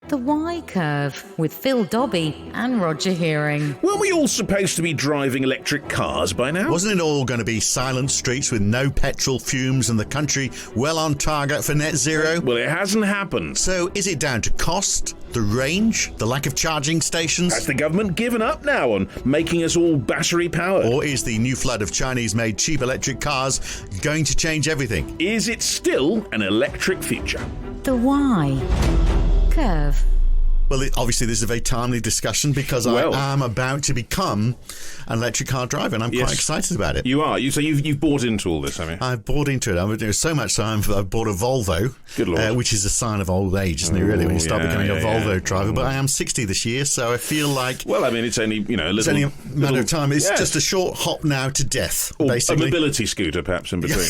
The Y Curve with Phil Dobby and Roger Hearing. Weren't we all supposed to be driving electric cars by now? Wasn't it all going to be silent streets with no petrol fumes and the country well on target for net zero? Well, it hasn't happened. So is it down to cost, the range, the lack of charging stations? Has the government given up now on making us all battery powered? Or is the new flood of Chinese-made cheap electric cars going to change everything? Is it still an electric future? The Y Curve. Well, obviously, this is a very timely discussion because I am about to become an electric car driver, and I'm quite excited about it. You are? So you've bought into all this, have you? I've bought into it. I've so much so I've bought a Volvo, Good Lord. Which is a sign of old age, isn't it, really, when you start becoming a Volvo driver. But I am 60 this year, so I feel like... Well, I mean, it's only, a little... It's only a matter of time. It's just a short hop now to death, or basically. A mobility scooter, perhaps, in between.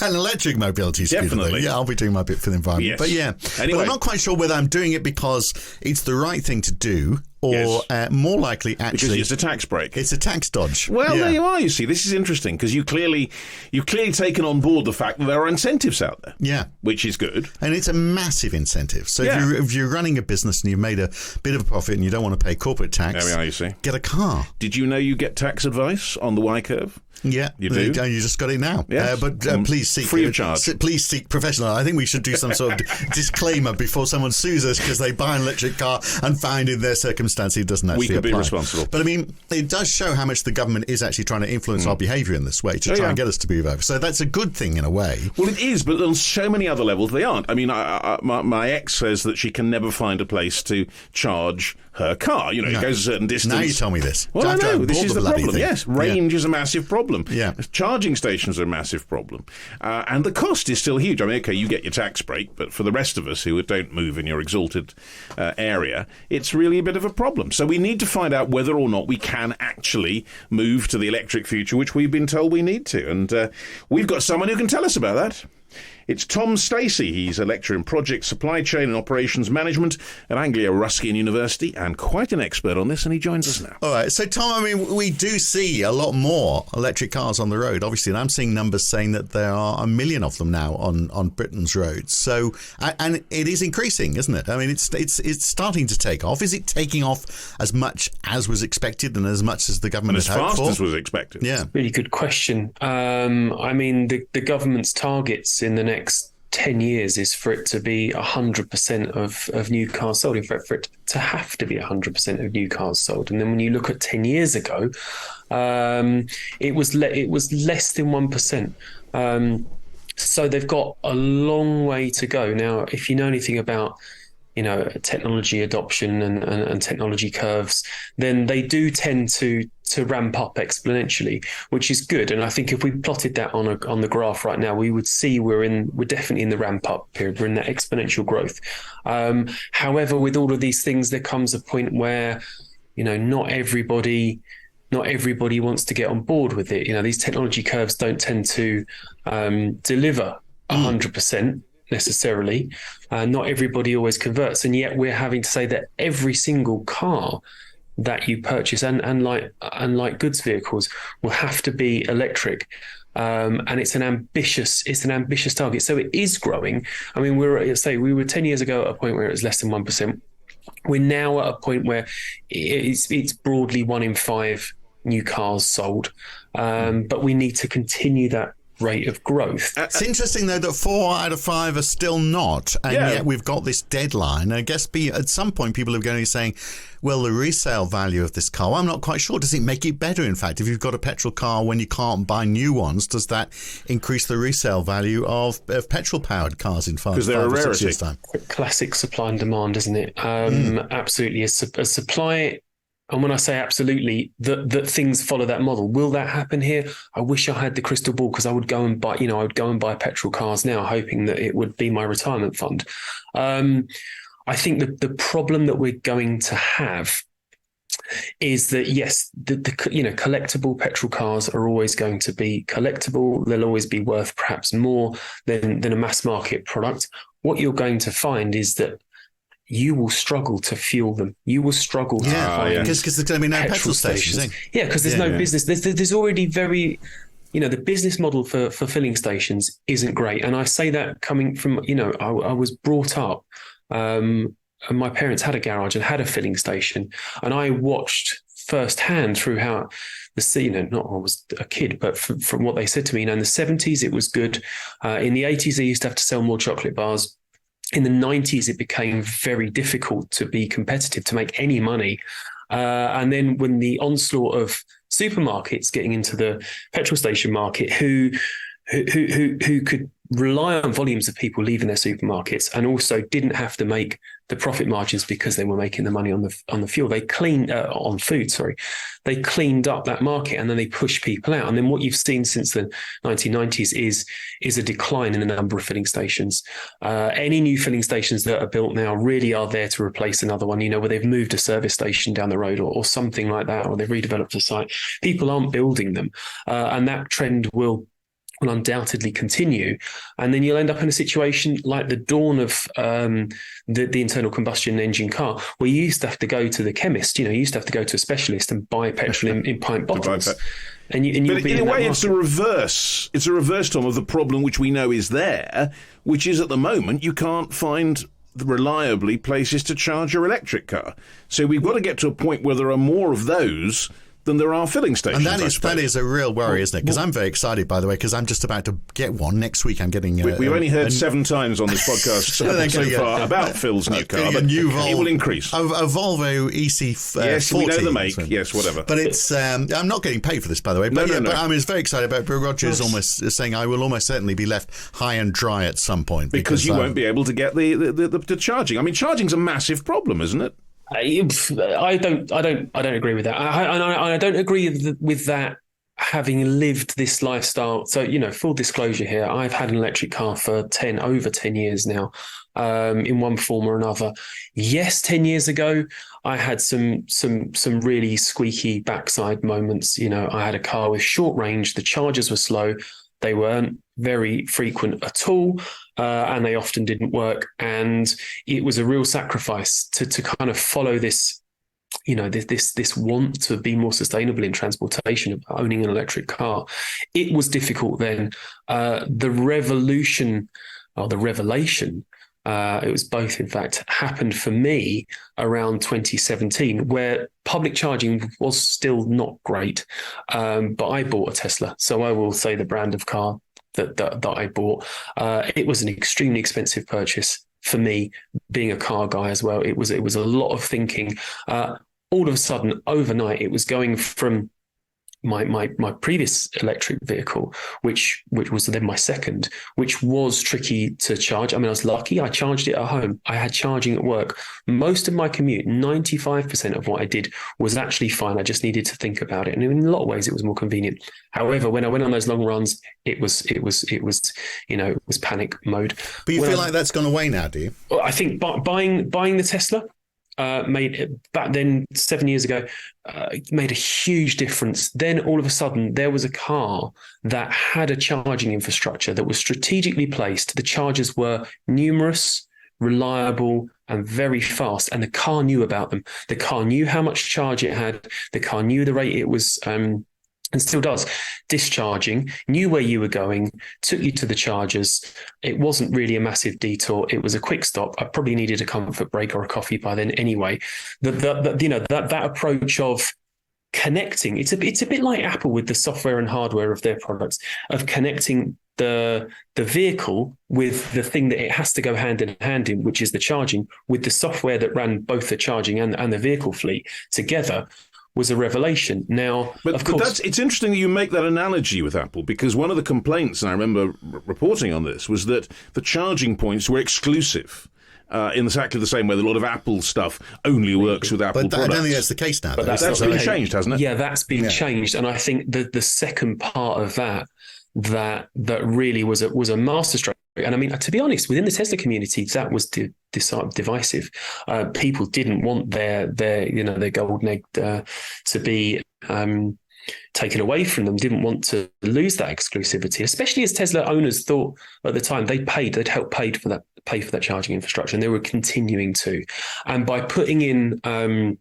An electric mobility scooter. Definitely. Yeah, I'll be doing my bit for the environment. Yes. But Anyway. But I'm not quite sure whether I'm doing it because it's the right thing to do, or more likely, actually... Because it's a tax break. It's a tax dodge. Well, there you are, you see. This is interesting, because you've clearly taken on board the fact that there are incentives out there. Yeah. Which is good. And it's a massive incentive. So if you're running a business and you've made a bit of a profit and you don't want to pay corporate tax... There we are, you see. Get a car. Did you know you get tax advice on the Y Curve? Yeah, you do. You just got it now. Yes. But please seek free of charge. Please seek professional. I think we should do some sort of disclaimer before someone sues us because they buy an electric car and find in their circumstance it doesn't actually we could apply. Be responsible. But I mean, it does show how much the government is actually trying to influence our behaviour in this way to try and get us to move over. So that's a good thing in a way. Well, it is, but on so many other levels they aren't. I mean, my ex says that she can never find a place to charge her car. It goes a certain distance. Now you tell me this. Well, I know. This is the problem. Thing. Yes, range is a massive problem. Yeah. Charging stations are a massive problem. And the cost is still huge. I mean, okay, you get your tax break, but for the rest of us who don't move in your exalted area, it's really a bit of a problem. So we need to find out whether or not we can actually move to the electric future, which we've been told we need to. And we've got someone who can tell us about that. It's Tom Stacey. He's a lecturer in project supply chain and operations management at Anglia Ruskin University and quite an expert on this, and he joins us now. All right. So, Tom, I mean, we do see a lot more electric cars on the road, obviously, and I'm seeing numbers saying that there are 1 million of them now on Britain's roads. So, and it is increasing, isn't it? I mean, it's starting to take off. Is it taking off as much as was expected and as much as the government had hoped for? As fast as was expected. Yeah. Really good question. I mean, the government's targets in the next 10 years is for it to be 100% of new cars sold. In fact, for it to have to be 100% of new cars sold. And then when you look at 10 years ago, it was less than 1%. So they've got a long way to go. Now, if you know anything about technology adoption and technology curves, then they do tend to ramp up exponentially, which is good. And I think if we plotted that on the graph right now, we would see we're definitely in the ramp up period. We're in that exponential growth. However, with all of these things, there comes a point where not everybody wants to get on board with it. These technology curves don't tend to deliver 100%. Necessarily, not everybody always converts, and yet we're having to say that every single car that you purchase, and like goods vehicles, will have to be electric, and it's an ambitious target. So it is growing. I mean, we were 10 years ago at a point where it was less than 1%. We're now at a point where it's broadly 1 in 5 new cars sold, but we need to continue that rate of growth. It's interesting, though, that 4 out of 5 are still not, and yet we've got this deadline. I guess at some point people are going to be saying, well, the resale value of this car, I'm not quite sure. Does it make it better, in fact? If you've got a petrol car when you can't buy new ones, does that increase the resale value of petrol-powered cars in 5 or 6 years' time? Classic supply and demand, isn't it? Absolutely. A supply... And when I say absolutely, that things follow that model. Will that happen here? I wish I had the crystal ball, because I would go and buy petrol cars now, hoping that it would be my retirement fund. I think that the problem that we're going to have is that, yes, the collectible petrol cars are always going to be collectible. They'll always be worth perhaps more than a mass market product. What you're going to find is that you will struggle to fuel them. You will struggle to find because there's going to be no petrol stations. Yeah, because there's no business. There's already very, the business model for filling stations isn't great. And I say that coming from, I was brought up my parents had a garage and had a filling station, and I watched firsthand through how not I was a kid, but from what they said to me, in the 70s it was good. In the 80s, they used to have to sell more chocolate bars. In the 90s, it became very difficult to be competitive, to make any money. And then when the onslaught of supermarkets getting into the petrol station market, who could rely on volumes of people leaving their supermarkets and also didn't have to make the profit margins because they were making the money on the fuel. They cleaned on food, They cleaned up that market and then they pushed people out. And then what you've seen since the 1990s is a decline in the number of filling stations. Any new filling stations that are built now really are there to replace another one, where they've moved a service station down the road or something like that, or they've redeveloped a site. People aren't building them. And that trend will undoubtedly continue, and then you'll end up in a situation like the dawn of the internal combustion engine car, where you used to have to go to the chemist. You used to have to go to a specialist and buy petrol in pint bottles. But in a way, it's a reverse. It's a reverse, Tom, of the problem which we know is there, which is at the moment you can't find reliably places to charge your electric car. So we've got to get to a point where there are more of those than there are filling stations. And that is a real worry, isn't it? Because I'm very excited, by the way, because I'm just about to get one next week. I'm getting. We've only heard 7 times on this podcast so far about Phil's new car, but it will increase. A Volvo EC40. Yes, we know the make. Yes, whatever. But it's. I'm not getting paid for this, by the way. But, no. But I was very excited about it. But Roger is almost saying I will almost certainly be left high and dry at some point because you won't be able to get the charging. I mean, charging's a massive problem, isn't it? I don't agree with that. I don't agree with that, having lived this lifestyle. So, full disclosure here, I've had an electric car for over 10 years now, in one form or another. Yes, 10 years ago, I had some really squeaky backside moments. I had a car with short range. The chargers were slow. They weren't very frequent at all, and they often didn't work. And it was a real sacrifice to kind of follow this, this want to be more sustainable in transportation, of owning an electric car. It was difficult then. The revelation, it was both, in fact, happened for me around 2017, where public charging was still not great. But I bought a Tesla, so I will say the brand of car that I bought. It was an extremely expensive purchase for me, being a car guy as well. It was a lot of thinking. All of a sudden, overnight, it was going from my previous electric vehicle, which was then my second, which was tricky to charge. I mean, I was lucky. I charged it at home. I had charging at work. Most of my commute, 95% of what I did, was actually fine. I just needed to think about it, and in a lot of ways, it was more convenient. However, when I went on those long runs, it was panic mode. But you feel like that's gone away now, do you? I think buying the Tesla made back then 7 years ago, made a huge difference. Then all of a sudden there was a car that had a charging infrastructure that was strategically placed. The chargers were numerous, reliable, and very fast, and the car knew about them. The car knew how much charge it had. The car knew the rate it was and still does, discharging, knew where you were going, took you to the chargers. It wasn't really a massive detour. It was a quick stop. I probably needed a comfort break or a coffee by then anyway. That approach of connecting, it's a bit like Apple with the software and hardware of their products, of connecting the vehicle with the thing that it has to go hand in hand in, which is the charging, with the software that ran both the charging and the vehicle fleet together, was a revelation. Now, of course, it's interesting that you make that analogy with Apple, because one of the complaints, and I remember reporting on this, was that the charging points were exclusive. In exactly the same way that a lot of Apple stuff only works with Apple products. I don't think that's the case now. But that's been changed, hasn't it? Yeah, that's been changed. And I think the second part of that really was a masterstroke. And I mean, to be honest, within the Tesla community, that was divisive. People didn't want their golden egg to be taken away from them, didn't want to lose that exclusivity, especially as Tesla owners thought at the time they'd helped pay for that charging infrastructure, and they were continuing to. And by putting in an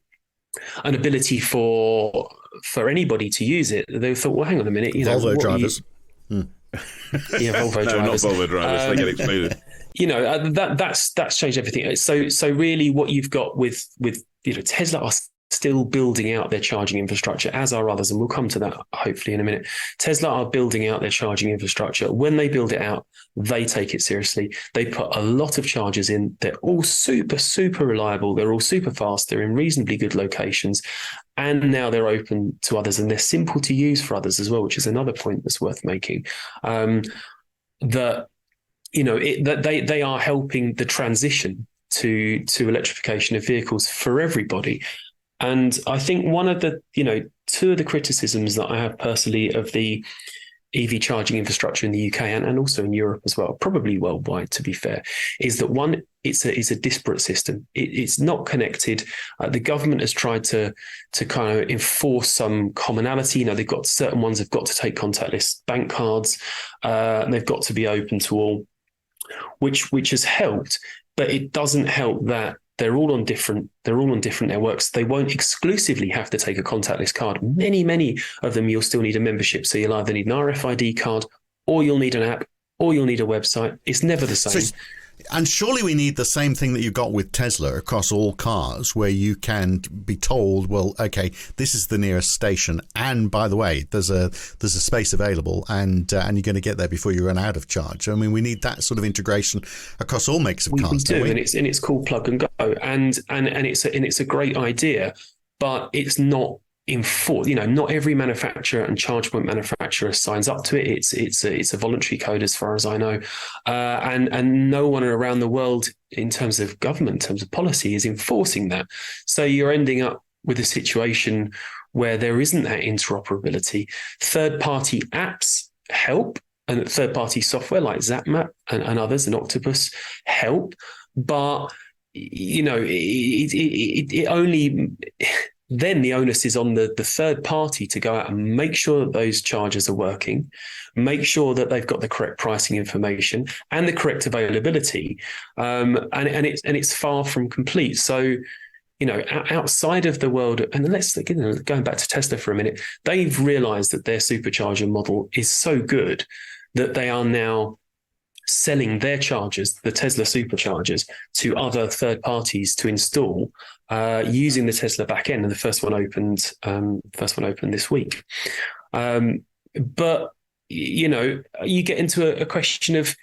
ability for anybody to use it, they thought, well, hang on a minute, Volvo drivers. Yeah, Volvo drivers. No, not Volvo drivers. They get excluded. that's changed everything. So really, what you've got with Tesla are still building out their charging infrastructure, as are others, and we'll come to that hopefully in a minute. Tesla are building out their charging infrastructure. When they build it out, they take it seriously. They put a lot of chargers in. They're all super, super reliable. They're all super fast. They're in reasonably good locations. And now they're open to others, and they're simple to use for others as well, which is another point that's worth making. That they are helping the transition to electrification of vehicles for everybody. And I think one of the, two of the criticisms that I have personally of the EV charging infrastructure in the UK and also in Europe as well, probably worldwide, to be fair, is that one, it's a disparate system. It's not connected. The government has tried to kind of enforce some commonality. They've got certain ones have got to take contactless bank cards, and they've got to be open to all, which has helped, but it doesn't help that they're all on different networks. They won't exclusively have to take a contactless card. Many of them, you'll still need a membership. So you'll either need an RFID card, or you'll need an app, or you'll need a website. It's never the same. And surely we need the same thing that you got with Tesla across all cars, where you can be told, well, okay, this is the nearest station, and by the way, there's a space available, and you're going to get there before you run out of charge. I mean, we need that sort of integration across all makes of cars. We do, and it's called plug and go, and it's a great idea, but it's not enforced. Not every manufacturer and charge point manufacturer signs up to it. It's a voluntary code as far as I know, and no one around the world in terms of government, in terms of policy, is enforcing that. So you're ending up with a situation where there isn't that interoperability. Third-party apps help, and third-party software like ZapMap and others, and Octopus help, but it only. Then the onus is on the third party to go out and make sure that those chargers are working, make sure that they've got the correct pricing information and the correct availability, and it's far from complete. So, outside of the world, and let's going back to Tesla for a minute, they've realised that their supercharger model is so good that they are now selling their chargers, the Tesla superchargers, to other third parties to install using the Tesla backend. And the first one opened this week. But you get into a question of,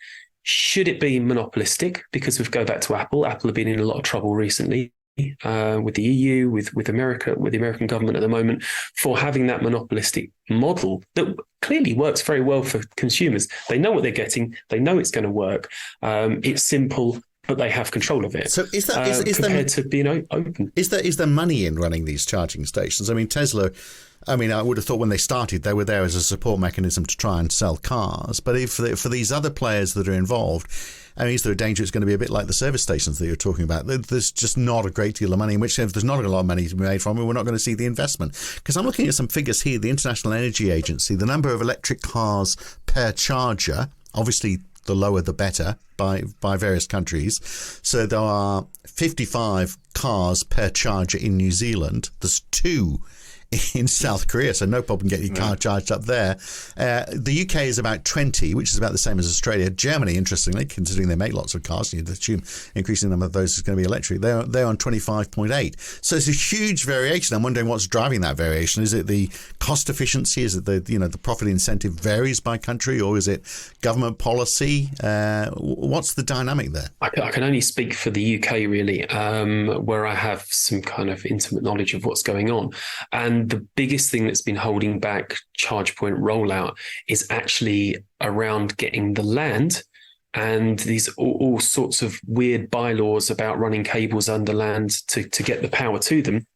should it be monopolistic? Because we go back to Apple. Apple have been in a lot of trouble recently with the EU, with America, with the American government at the moment, for having that monopolistic model that clearly works very well for consumers. They know what they're getting. They know it's going to work. It's simple, but they have control of it. So is compared to being open? Is there money in running these charging stations? I mean, Tesla. I would have thought when they started, they were there as a support mechanism to try and sell cars. But for these other players that are involved, is there a danger it's going to be a bit like the service stations that you're talking about? There's just not a great deal of money, in which sense there's not a lot of money to be made from it. We're not going to see the investment. Because I'm looking at some figures here, the International Energy Agency, the number of electric cars per charger, obviously the lower the better by various countries. So there are 55 cars per charger in New Zealand. There's 2 in South Korea, so no problem getting your car charged up there. The UK is about 20, which is about the same as Australia. Germany, interestingly, considering they make lots of cars, you'd assume increasing number of those is going to be electric. They're on 25.8. So it's a huge variation. I'm wondering what's driving that variation. Is it the cost efficiency? Is it the profit incentive varies by country, or is it government policy? What's the dynamic there? I can only speak for the UK, really, where I have some kind of intimate knowledge of what's going on. And the biggest thing that's been holding back charge point rollout is actually around getting the land, and these all sorts of weird bylaws about running cables under land to get the power to them.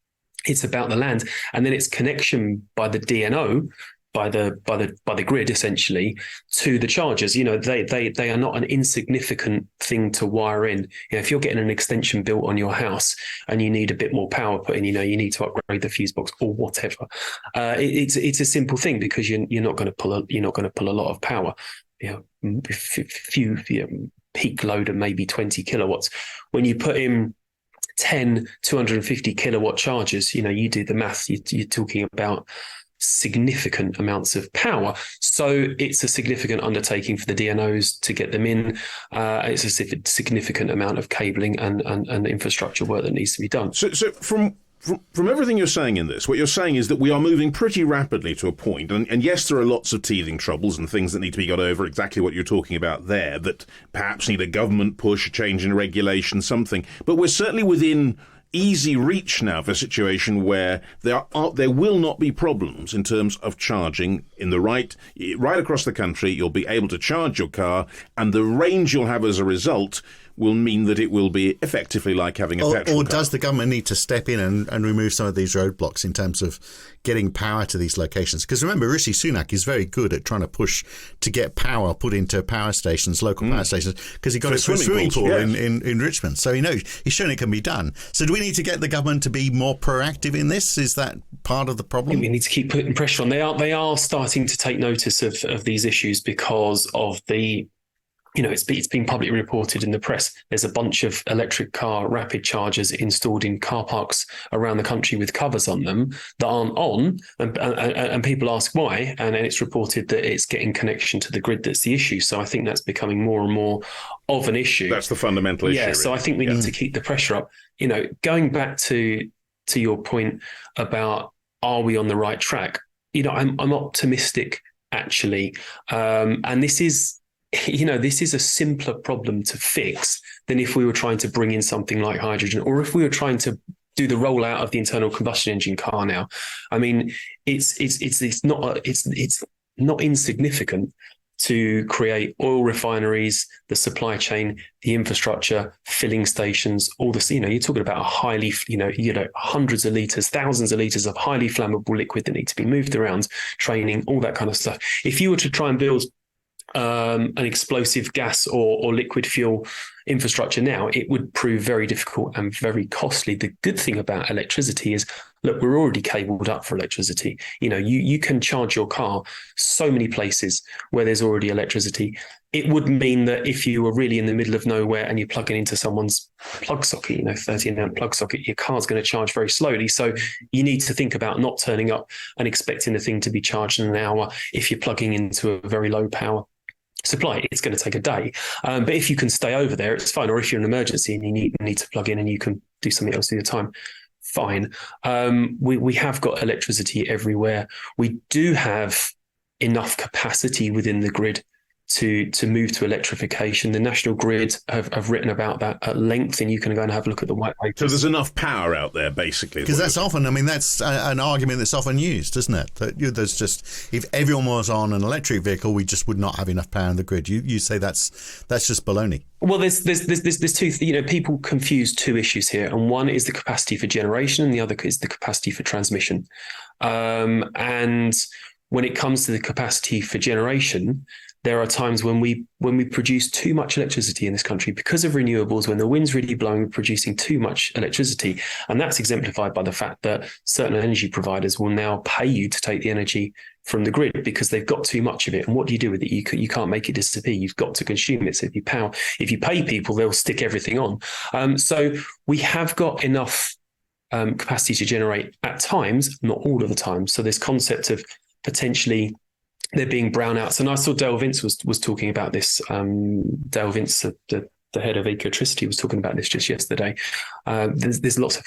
It's about the land, and then it's connection by the DNO, by the grid, essentially, to the chargers. They are not an insignificant thing to wire in. If you're getting an extension built on your house and you need a bit more power put in, you need to upgrade the fuse box or whatever. It's a simple thing, because you're not going to pull a lot of power. Few peak load of maybe 20 kilowatts. When you put in 10 250 kilowatt chargers, you do the math. You're talking about significant amounts of power. So it's a significant undertaking for the DNOs to get them in. It's a significant amount of cabling and infrastructure work that needs to be done. So from everything you're saying in this, what you're saying is that we are moving pretty rapidly to a point, and yes, there are lots of teething troubles and things that need to be got over, exactly what you're talking about there, that perhaps need a government push, a change in regulation, something. But we're certainly within easy reach now of a situation where there will not be problems in terms of charging in the right across the country. You'll be able to charge your car, and the range you'll have as a result will mean that it will be effectively like having a petrol car. Or does the government need to step in and remove some of these roadblocks in terms of getting power to these locations? Because remember, Rishi Sunak is very good at trying to push to get power put into power stations, local power stations, because he got it for a swimming pool in Richmond. So he knows, he's shown it can be done. So do we need to get the government to be more proactive in this? Is that part of the problem? We need to keep putting pressure on. They are starting to take notice of these issues because of the, it's been publicly reported in the press. There's a bunch of electric car rapid chargers installed in car parks around the country with covers on them that aren't on, and people ask why, and then it's reported that it's getting connection to the grid that's the issue. So I think that's becoming more and more of an issue. That's the fundamental issue. Yeah, so I think we need to keep the pressure up. Going back to your point about, are we on the right track? I'm optimistic, actually, and this is a simpler problem to fix than if we were trying to bring in something like hydrogen, or if we were trying to do the rollout of the internal combustion engine car now. I mean, it's not insignificant to create oil refineries, the supply chain, the infrastructure, filling stations, all this. You're talking about a highly, hundreds of litres, thousands of litres of highly flammable liquid that need to be moved around, training, all that kind of stuff. If you were to try and build an explosive gas or liquid fuel infrastructure now, it would prove very difficult and very costly. The good thing about electricity is, look, we're already cabled up for electricity. You can charge your car so many places where there's already electricity. It would mean that if you were really in the middle of nowhere and you're plugging into someone's plug socket, 13-amp plug socket, your car's going to charge very slowly. So you need to think about not turning up and expecting the thing to be charged in an hour. If you're plugging into a very low power supply, it's going to take a day. But if you can stay over there, it's fine. Or if you're in an emergency and you need to plug in and you can do something else at your time, fine. We have got electricity everywhere. We do have enough capacity within the grid to move to electrification. The National Grid have written about that at length, and you can go and have a look at the white paper. So there's enough power out there, basically. Because that's often, that's an argument that's often used, isn't it? That there's just, if everyone was on an electric vehicle, we just would not have enough power in the grid. You say that's just baloney. Well, there's two. People confuse two issues here, and one is the capacity for generation, and the other is the capacity for transmission. And when it comes to the capacity for generation, there are times when we produce too much electricity in this country because of renewables. When the wind's really blowing, we're producing too much electricity. And that's exemplified by the fact that certain energy providers will now pay you to take the energy from the grid because they've got too much of it. And what do you do with it? You can't make it disappear. You've got to consume it. So if you pay people, they'll stick everything on. So we have got enough capacity to generate at times, not all of the time. So this concept of potentially there being brownouts, and I saw Dale Vince was talking about this. Dale Vince, the head of Ecotricity, was talking about this just yesterday. There's lots of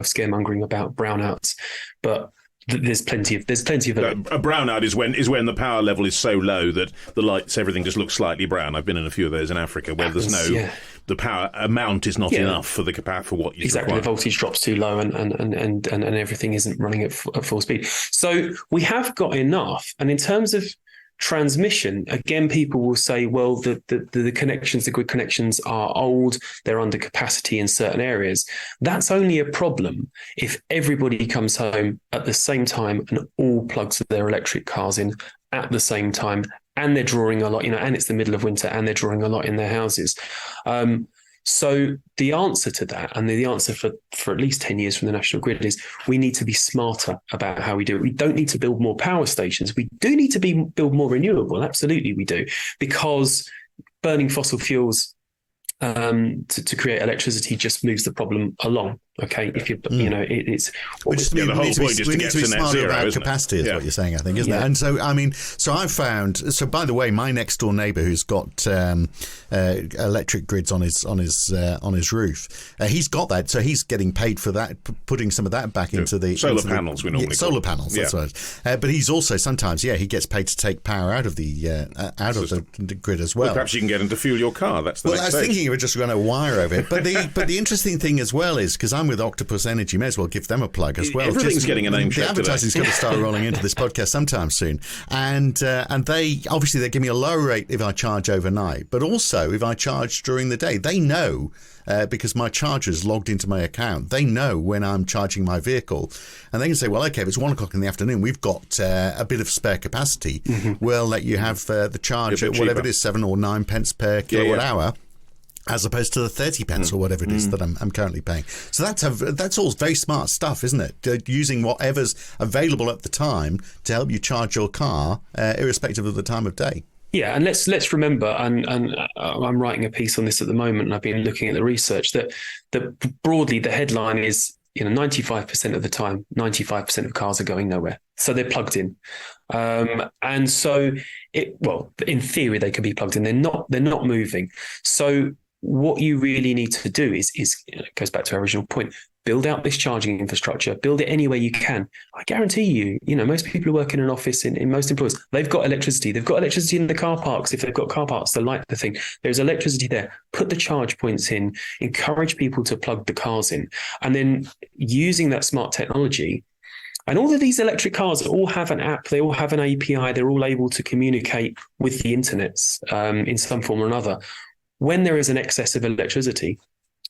scaremongering about brownouts, but there's plenty of a brownout is when the power level is so low that the lights, everything just looks slightly brown. I've been in a few of those in Africa where the power amount is not enough for the capacity for what you require. The voltage drops too low and everything isn't running at full speed. So we have got enough. And in terms of transmission, again, people will say, well, the connections, the grid connections are old, they're under capacity in certain areas. That's only a problem if everybody comes home at the same time and all plugs their electric cars in at the same time, and they're drawing a lot, and it's the middle of winter and they're drawing a lot in their houses. So the answer to that, and the answer for at least 10 years from the National Grid, is we need to be smarter about how we do it. We don't need to build more power stations. We do need to build more renewable. Absolutely we do. Because burning fossil fuels to create electricity just moves the problem along. Okay, if you it's we just the whole point is to get to net smarter zero, about isn't it? capacity, is Yeah. what you're saying, I think, isn't it? And so, I mean, so I've found. So, by the way, my next door neighbour who's got electric grids on his roof, he's got that, so he's getting paid for that, putting some of that back into the solar panels. We normally solar call panels. That's right. But he's also sometimes, he gets paid to take power out of the the grid as well. Perhaps you can get him to fuel your car. That's the Well, next I was stage. thinking you were just going to wire over it. But the interesting thing as well is, because I'm with Octopus Energy, may as well give them a plug as well. Everything's getting a name The check advertising's today. going to start rolling into this podcast sometime soon. And they give me a lower rate if I charge overnight, but also if I charge during the day. They know, because my charger's logged into my account, they know when I'm charging my vehicle. And they can say, well, okay, if it's 1 o'clock in the afternoon, we've got a bit of spare capacity. We'll let you have the charge A at bit whatever cheaper. it is, 7 or 9 pence per kilowatt hour, as opposed to the 30 pence or whatever it is that I'm currently paying. So that's all very smart stuff, isn't it? Using whatever's available at the time to help you charge your car, irrespective of the time of day. Yeah, and let's remember, and I'm writing a piece on this at the moment, and I've been looking at the research that broadly the headline is 95% of the time, 95% of cars are going nowhere, so they're plugged in, and so in theory they can be plugged in. They're not moving. So what you really need to do is it goes back to our original point. Build out this charging infrastructure. Build it any way you can. I guarantee you, most people who work in an office, in most employers, they've got electricity. They've got electricity in the car parks. If they've got car parks to light the thing, there's electricity there. Put the charge points in. Encourage people to plug the cars in. And then using that smart technology, and all of these electric cars all have an app. They all have an API. They're all able to communicate with the internet in some form or another. When there is an excess of electricity,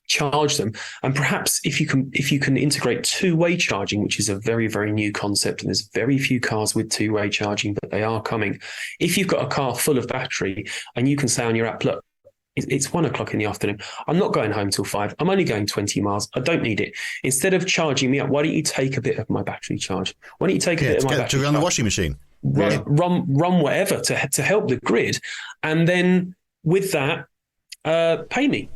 charge them. And perhaps if you can integrate two-way charging, which is a very, very new concept, and there's very few cars with two-way charging, but they are coming. If you've got a car full of battery and you can say on your app, look, it's 1 o'clock in the afternoon. I'm not going home till 5. I'm only going 20 miles. I don't need it. Instead of charging me up, why don't you take a bit of my battery charge? Why don't you take a bit of my battery to run the washing machine? Run whatever to help the grid. And then with that, pay me.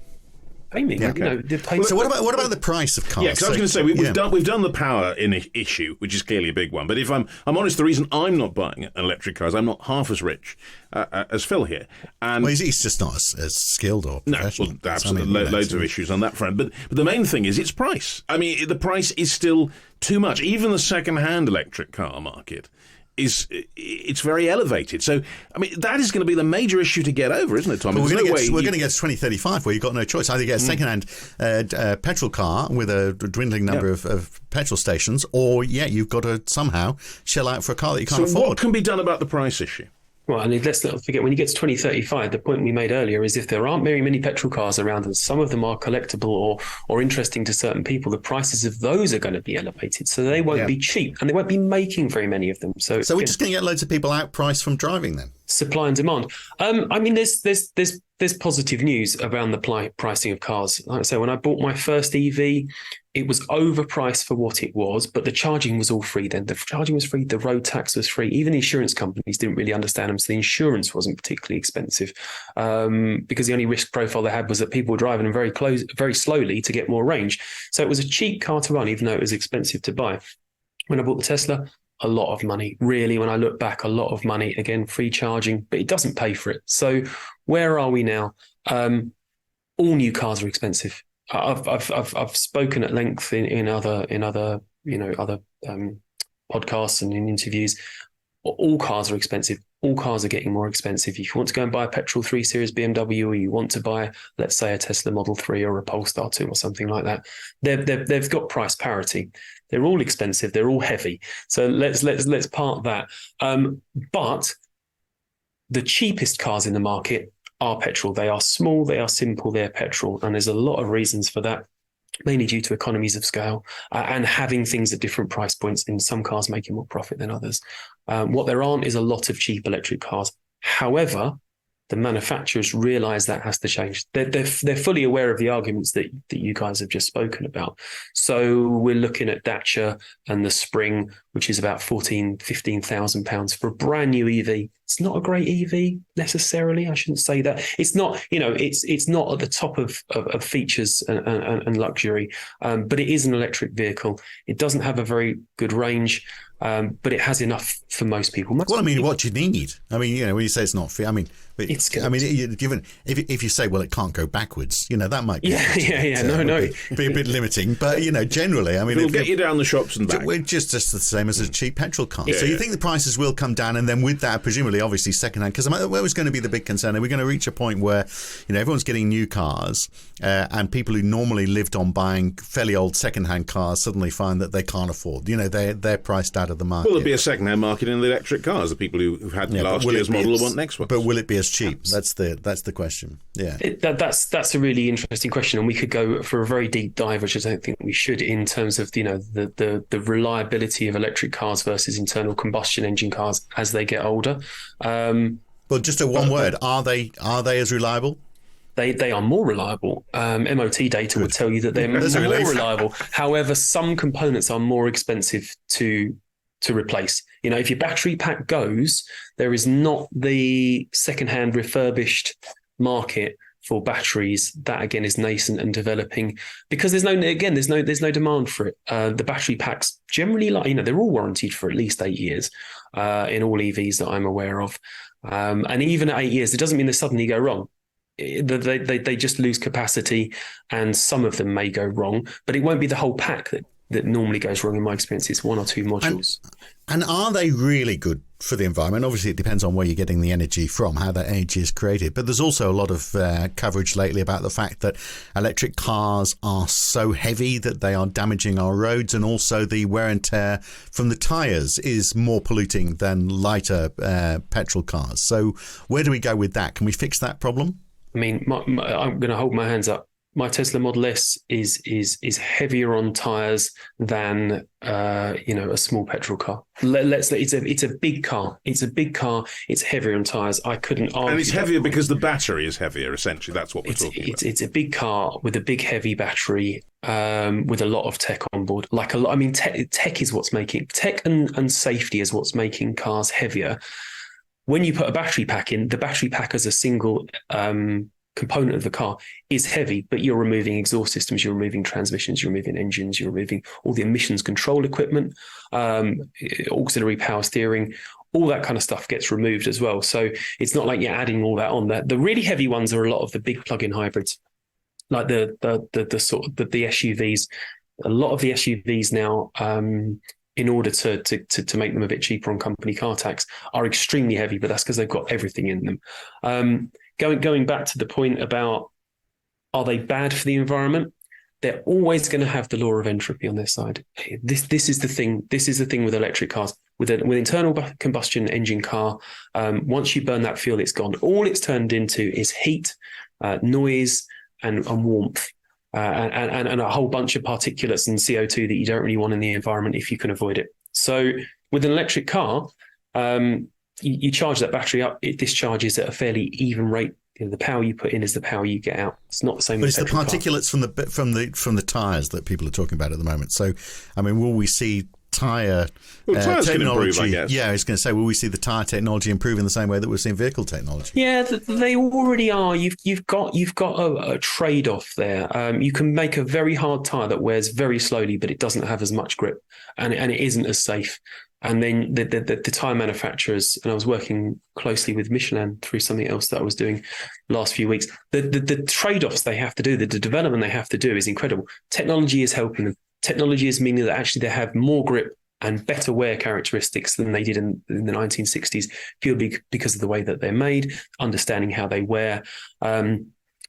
Yeah. So what about the price of cars? Yeah, because I was going to say we've done the power issue, which is clearly a big one. But if I'm honest, the reason I'm not buying an electric car is I'm not half as rich as Phil here. And he's just not as skilled or professional. No, well, absolutely, loads of issues on that front. But the main thing is its price. I mean, the price is still too much. Even the second-hand electric car market it's very elevated. So, I mean, that is going to be the major issue to get over, isn't it, Tom? But we're going to get to 2035 where you've got no choice. Either get a second-hand petrol car with a dwindling number of petrol stations, or, you've got to somehow shell out for a car that you can't afford. So what can be done about the price issue? Well, and let's not forget, when you get to 2035, the point we made earlier is if there aren't very many petrol cars around and some of them are collectible or interesting to certain people, the prices of those are going to be elevated. So they won't be cheap and they won't be making very many of them. So we're just going to get loads of people outpriced from driving then? Supply and demand. I mean, there's positive news around the pricing of cars. Like I say, when I bought my first EV, it was overpriced for what it was, but the charging was all free then. The charging was free, the road tax was free. Even the insurance companies didn't really understand them, so the insurance wasn't particularly expensive because the only risk profile they had was that people were driving them very slowly to get more range. So it was a cheap car to run, even though it was expensive to buy. When I bought the Tesla, a lot of money. Really, when I look back, a lot of money. Again, free charging, but it doesn't pay for it. So where are we now? All new cars are expensive. I've spoken at length in other podcasts and in interviews. All cars are expensive. All cars are getting more expensive. If you want to go and buy a petrol 3 Series BMW, or you want to buy, let's say, a Tesla Model 3 or a Polestar 2 or something like that, they've got price parity. They're all expensive. They're all heavy. So let's park that. But the cheapest cars in the market are petrol. They are small. They are simple. They're petrol, and there's a lot of reasons for that. Mainly due to economies of scale and having things at different price points, in some cars making more profit than others. What there aren't is a lot of cheap electric cars. However, the manufacturers realise that has to change. They're fully aware of the arguments that you guys have just spoken about. So we're looking at Dacia and the Spring, which is about £15,000 for a brand new EV. It's not a great EV necessarily. I shouldn't say that. It's not, it's not at the top of features and luxury, but it is an electric vehicle. It doesn't have a very good range. But it has enough for most people. What do you need? I mean, when you say it's not free, given if you say, well, it can't go backwards, that might be be a bit limiting. But generally, it'll get you down the shops and back. We're just the same as a cheap petrol car. So you think the prices will come down, and then with that, presumably, obviously, secondhand. Because where was going to be the big concern? Are we going to reach a point where everyone's getting new cars, and people who normally lived on buying fairly old secondhand cars suddenly find that they can't afford? They're priced out of the market. Will there be a second-hand market in the electric cars? The people who've had last year's model will want next one. But will it be as cheap? That's the question. Yeah, that's a really interesting question, and we could go for a very deep dive, which I don't think we should, in terms of the reliability of electric cars versus internal combustion engine cars as they get older. Well, just one word: are they as reliable? They are more reliable. MOT data would tell you that they're more reliable. However, some components are more expensive to replace. If your battery pack goes, there is not the secondhand refurbished market for batteries. That again is nascent and developing because there's no demand for it. The battery packs generally, they're all warranted for at least 8 years in all EVs that I'm aware of. And even at 8 years, it doesn't mean they suddenly go wrong. They just lose capacity, and some of them may go wrong, but it won't be the whole pack that normally goes wrong. In my experience, it's one or two modules. And are they really good for the environment? Obviously, it depends on where you're getting the energy from, how that energy is created. But there's also a lot of coverage lately about the fact that electric cars are so heavy that they are damaging our roads, and also the wear and tear from the tyres is more polluting than lighter petrol cars. So where do we go with that? Can we fix that problem? I'm going to hold my hands up. My Tesla Model S is heavier on tyres than a small petrol car. It's a big car. It's a big car. It's heavier on tyres. I couldn't argue. And it's heavier because the battery is heavier. Essentially, that's what we're talking about. It's a big car with a big heavy battery, with a lot of tech on board. Tech is what's making tech and safety is what's making cars heavier. When you put a battery pack in, the battery pack as a single component of the car is heavy, but you're removing exhaust systems, you're removing transmissions, you're removing engines, you're removing all the emissions control equipment, auxiliary power steering, all that kind of stuff gets removed as well. So it's not like you're adding all that on there. The really heavy ones are a lot of the big plug-in hybrids, like the SUVs. A lot of the SUVs now, in order to make them a bit cheaper on company car tax, are extremely heavy, but that's because they've got everything in them. Going back to the point about, are they bad for the environment? They're always going to have the law of entropy on their side. This is the thing. This is the thing with electric cars. With internal combustion engine car, once you burn that fuel, it's gone. All it's turned into is heat, noise, and warmth. And a whole bunch of particulates and CO2 that you don't really want in the environment if you can avoid it. So with an electric car, you charge that battery up, it discharges at a fairly even rate. The power you put in is the power you get out. It's not the same. But it's the particulates from the tyres that people are talking about at the moment. So, will we see tyre technology? Can improve, I guess. Yeah, I was going to say, will we see the tyre technology improve in the same way that we've seen vehicle technology? Yeah, they already are. You've got a trade-off there. You can make a very hard tyre that wears very slowly, but it doesn't have as much grip, and it isn't as safe. And then the tyre manufacturers, and I was working closely with Michelin through something else that I was doing last few weeks. The trade-offs they have to do, the development they have to do is incredible. Technology is helping them. Technology is meaning that actually they have more grip and better wear characteristics than they did in the 1960s, purely because of the way that they're made, understanding how they wear.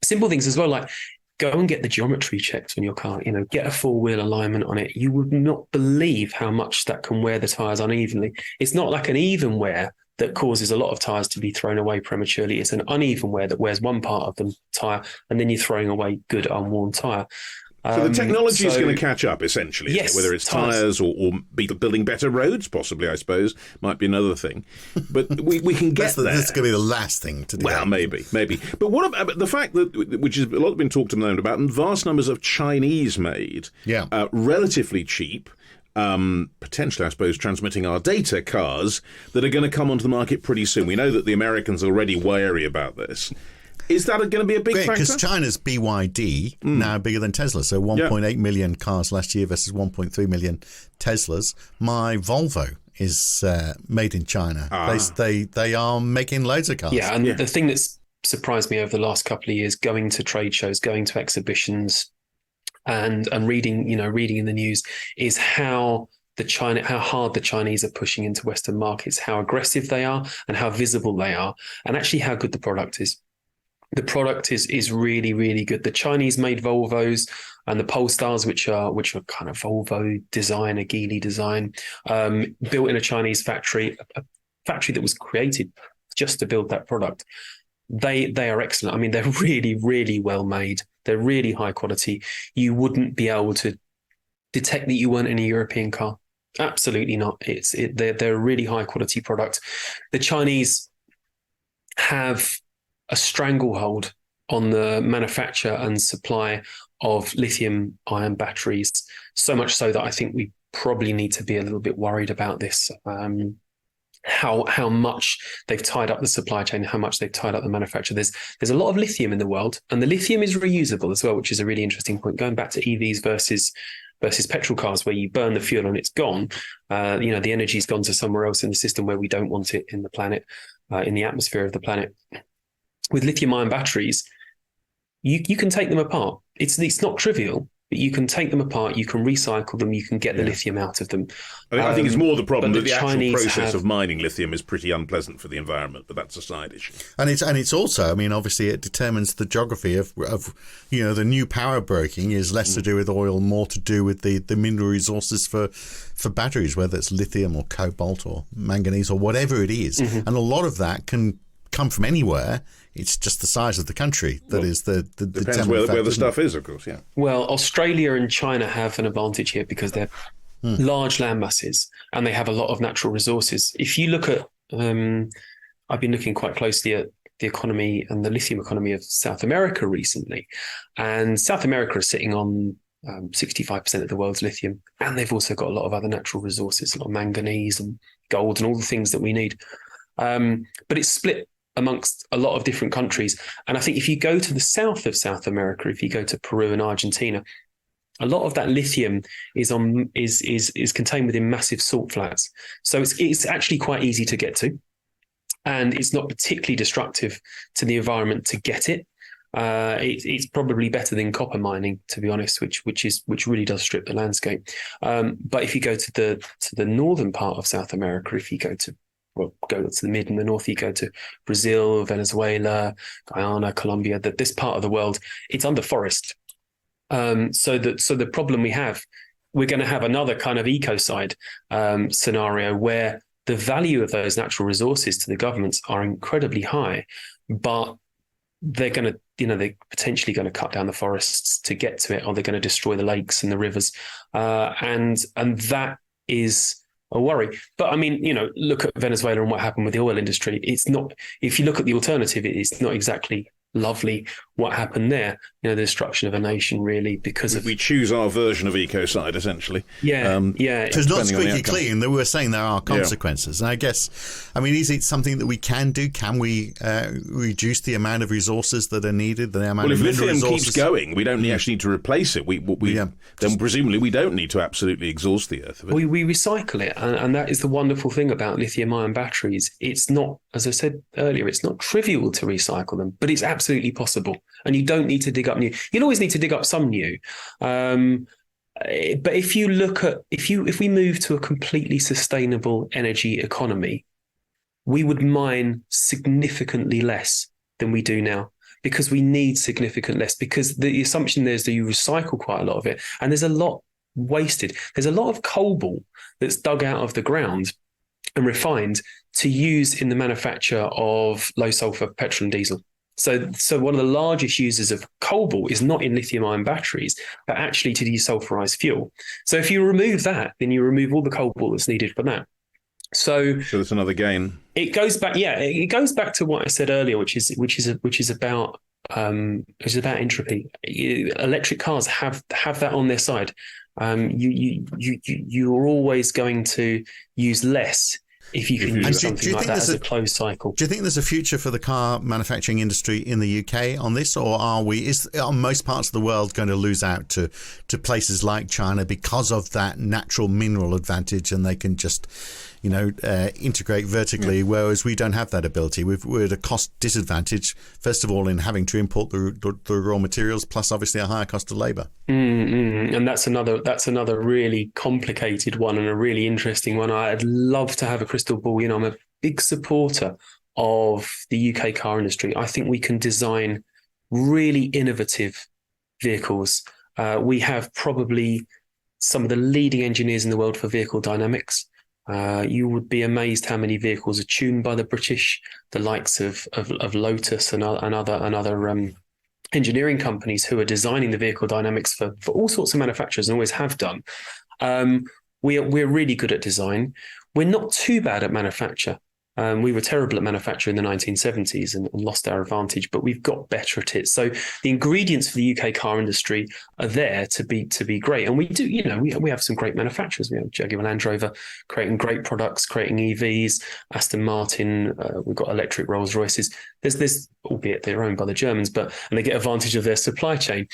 Simple things as well, like go and get the geometry checked on your car, get a four-wheel alignment on it. You would not believe how much that can wear the tyres unevenly. It's not like an even wear that causes a lot of tyres to be thrown away prematurely. It's an uneven wear that wears one part of the tyre and then you're throwing away good unworn tyre. So the technology is going to catch up, essentially, yes, whether it's tyres or building better roads, possibly, I suppose, might be another thing. But we can get there. That's going to be the last thing to do. Well, maybe. But what about the fact that, which is a lot been talked at the moment about, and vast numbers of Chinese-made, relatively cheap, potentially, I suppose, transmitting our data cars that are going to come onto the market pretty soon. We know that the Americans are already wary about this. Is that going to be a big factor? Because China's BYD now bigger than Tesla. So 1.8 million cars last year versus 1.3 million Teslas. My Volvo is made in China. They are making loads of cars. Yeah, and the thing that's surprised me over the last couple of years, going to trade shows, going to exhibitions, and reading in the news, is how hard the Chinese are pushing into Western markets, how aggressive they are, and how visible they are, and actually how good the product is. The product is really, really good. The Chinese-made Volvos and the Polestars, which are kind of Volvo design, a Geely design, built in a Chinese factory, a factory that was created just to build that product. They are excellent. I mean, they're really, really well made. They're really high quality. You wouldn't be able to detect that you weren't in a European car. Absolutely not. They're a really high quality product. The Chinese have a stranglehold on the manufacture and supply of lithium-ion batteries, so much so that I think we probably need to be a little bit worried about this. How much they've tied up the supply chain, how much they've tied up the manufacture. There's a lot of lithium in the world, and the lithium is reusable as well, which is a really interesting point. Going back to EVs versus petrol cars, where you burn the fuel and it's gone. The energy's gone to somewhere else in the system where we don't want it in the planet, in the atmosphere of the planet. With lithium-ion batteries, you can take them apart. It's not trivial, but you can take them apart, you can recycle them, you can get the lithium out of them. I think it's more the problem that the actual process of mining lithium is pretty unpleasant for the environment, but that's a side issue. And it's also, I mean, obviously it determines the geography of the new power broking is less to do with oil, more to do with the mineral resources for batteries, whether it's lithium or cobalt or manganese or whatever it is. And a lot of that can come from anywhere. It's just the size of the country that is the depends where the stuff is, of course. Yeah. Well, Australia and China have an advantage here because they're large land masses and they have a lot of natural resources. If you look at, I've been looking quite closely at the economy and the lithium economy of South America recently, and South America is sitting on 65% of the world's lithium, and they've also got a lot of other natural resources, a lot of manganese and gold and all the things that we need. But it's split amongst a lot of different countries. And I think if you go to the south of South America, if you go to Peru and Argentina, a lot of that lithium is contained within massive salt flats. So it's actually quite easy to get to, and it's not particularly destructive to the environment to get it. It's probably better than copper mining, to be honest, which really does strip the landscape. But if you go to the northern part of South America, if you go to the mid and the north, you go to Brazil, Venezuela, Guyana, Colombia, this part of the world, it's under forest. So the problem we're going to have another kind of ecocide scenario where the value of those natural resources to the governments are incredibly high, but they're going to, they're potentially going to cut down the forests to get to it, or they're going to destroy the lakes and the rivers. And that is a worry. But I mean, look at Venezuela and what happened with the oil industry. It's not, if you look at the alternative, it's not exactly lovely what happened there. The destruction of a nation, really, because we choose our version of ecocide, essentially. Yeah. So it's not squeaky clean. We were saying there are consequences. And I guess, is it something that we can do? Can we reduce the amount of resources that are needed? The amount if of lithium resources? keeps going, we don't actually need to replace it. Then presumably we don't need to absolutely exhaust the earth of it. We recycle it, and that is the wonderful thing about lithium-ion batteries. It's not, as I said earlier, it's not trivial to recycle them, but it's absolutely possible. And you don't need to dig up new. You'll always need to dig up some new. But if you look at, if we move to a completely sustainable energy economy, we would mine significantly less than we do now, because we need significant less, because the assumption there is that you recycle quite a lot of it. And there's a lot wasted. There's a lot of cobalt that's dug out of the ground and refined to use in the manufacture of low sulfur petrol and diesel. So one of the largest users of cobalt is not in lithium-ion batteries, but actually to desulfurize fuel. So if you remove that, then you remove all the cobalt that's needed for that. So that's another gain. It goes back, it goes back to what I said earlier, which is about entropy. Electric cars have that on their side. You're always going to use less if you can use something like that as a closed cycle. Do you think there's a future for the car manufacturing industry in the UK on this, or are most parts of the world going to lose out to places like China because of that natural mineral advantage, and they can just integrate vertically, whereas we don't have that ability? We're at a cost disadvantage, first of all, in having to import the raw materials, plus obviously a higher cost of labour. And that's another really complicated one and a really interesting one. I'd love to have a crystal ball. I'm a big supporter of the UK car industry. I think we can design really innovative vehicles. We have probably some of the leading engineers in the world for vehicle dynamics. You would be amazed how many vehicles are tuned by the British, the likes of Lotus and other engineering companies who are designing the vehicle dynamics for all sorts of manufacturers and always have done. We're really good at design. We're not too bad at manufacture. We were terrible at manufacture in the 1970s and lost our advantage, but we've got better at it. So the ingredients for the UK car industry are there to be great. And we do, we have some great manufacturers. We have Jaguar Land Rover creating great products, creating EVs, Aston Martin, we've got electric Rolls Royces. There's albeit they're owned by the Germans, and they get advantage of their supply chain.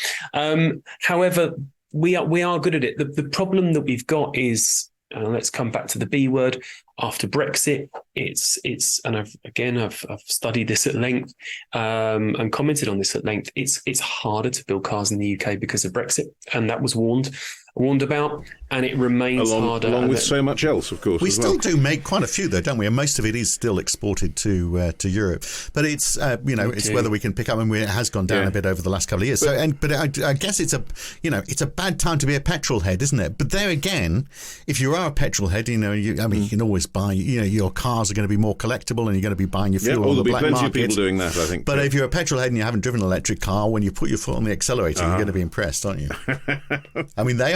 However, we are good at it. The problem that we've got is, let's come back to the B word. After Brexit, and I've studied this at length and commented on this at length. It's harder to build cars in the UK because of Brexit, and that was warned about, and it remains harder. Along with so much else, of course. We still do make quite a few, though, don't we? And most of it is still exported to Europe. But it's it's whether we can pick up, and it has gone down a bit over the last couple of years. But I guess it's a bad time to be a petrol head, isn't it? But there again, if you are a petrol head, you can always buy. Your cars are going to be more collectible, and you're going to be buying your fuel on the black market. There'll be plenty of people doing that, I think. But if you're a petrol head and you haven't driven an electric car, when you put your foot on the accelerator, you're going to be impressed, aren't you? I mean, they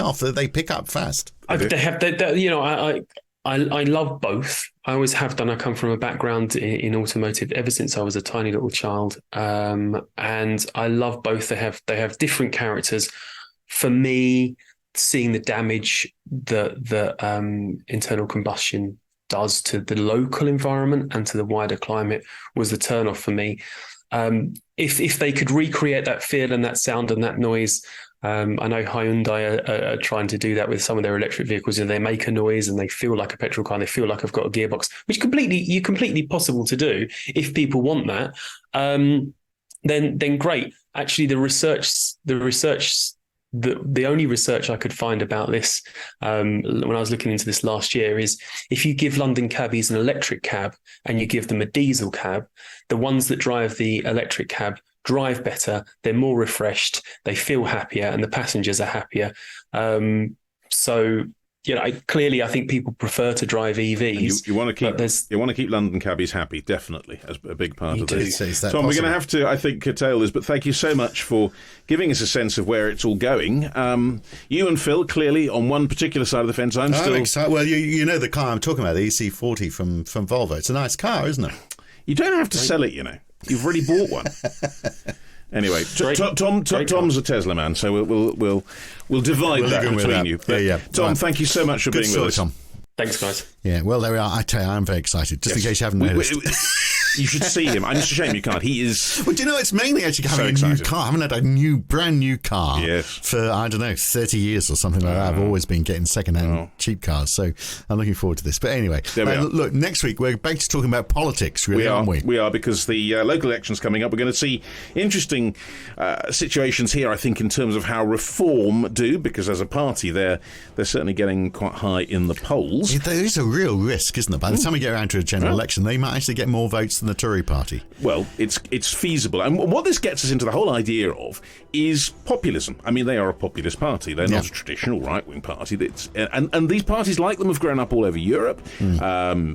pick up fast. I love both. I always have done. I come from a background in automotive ever since I was a tiny little child, and I love both. They have different characters. For me, seeing the damage that internal combustion does to the local environment and to the wider climate was the turn-off for me. If they could recreate that feel and that sound and that noise, I know Hyundai are trying to do that with some of their electric vehicles, and they make a noise and they feel like a petrol car and they feel like I've got a gearbox, which completely possible to do if people want that. Then great. Actually, the only research I could find about this when I was looking into this last year is if you give London cabbies an electric cab and you give them a diesel cab, the ones that drive the electric cab drive better, they're more refreshed, they feel happier, and the passengers are happier. Clearly, I think people prefer to drive EVs. You want to keep London cabbies happy, definitely, as a big part of this. Tom, we're going to have to, I think, curtail this, but thank you so much for giving us a sense of where it's all going. You and Phil, clearly, on one particular side of the fence. I'm still excited. Well, you know the car I'm talking about, the EC40 from Volvo. It's a nice car, isn't it? You don't have to sell it, You've already bought one. Anyway, Tom's a Tesla man, so we'll divide that between you. Tom, thank you so much for being with us. Tom. Thanks, guys. Yeah, well, there we are. I tell you, I'm very excited. Just in case you haven't noticed. You should see him. It's a shame you can't. He is. Well, do you know, it's mainly actually having a new car. I haven't had a brand new car for, 30 years or something like that. I've always been getting second-hand cheap cars, so I'm looking forward to this. But anyway, look, next week we're back to talking about politics, really, aren't we? We are, because the local election's coming up. We're going to see interesting situations here, I think, in terms of how Reform do, because as a party, they're certainly getting quite high in the polls. There is a real risk, isn't there? By the time we get around to a general election, they might actually get more votes than the Tory party. Well, it's feasible. And what this gets us into the whole idea of is populism. I mean, they are a populist party. They're not a traditional right-wing party. And these parties like them have grown up all over Europe,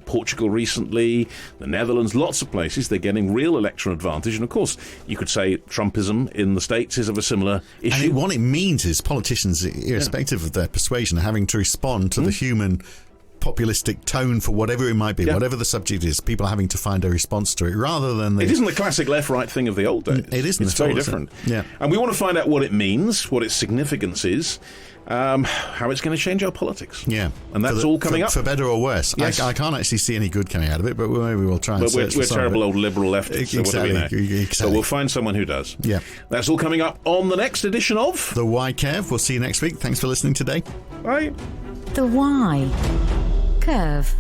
Portugal recently, the Netherlands, lots of places. They're getting real electoral advantage. And, of course, you could say Trumpism in the States is of a similar issue. And what it means is politicians, irrespective of their persuasion, are having to respond to the human populistic tone for whatever it might be, whatever the subject is, people having to find a response to it rather than... It isn't the classic left-right thing of the old days. It isn't. It's very different. Yeah. And we want to find out what it means, what its significance is, how it's going to change our politics. Yeah. And that's all coming up. For better or worse. Yes. I can't actually see any good coming out of it, but maybe we'll try and But we're terrible old liberal leftists, so what do we know? Exactly. So we'll find someone who does. Yeah. That's all coming up on the next edition of... The Why Kev. We'll see you next week. Thanks for listening today. Bye. The Why Curve.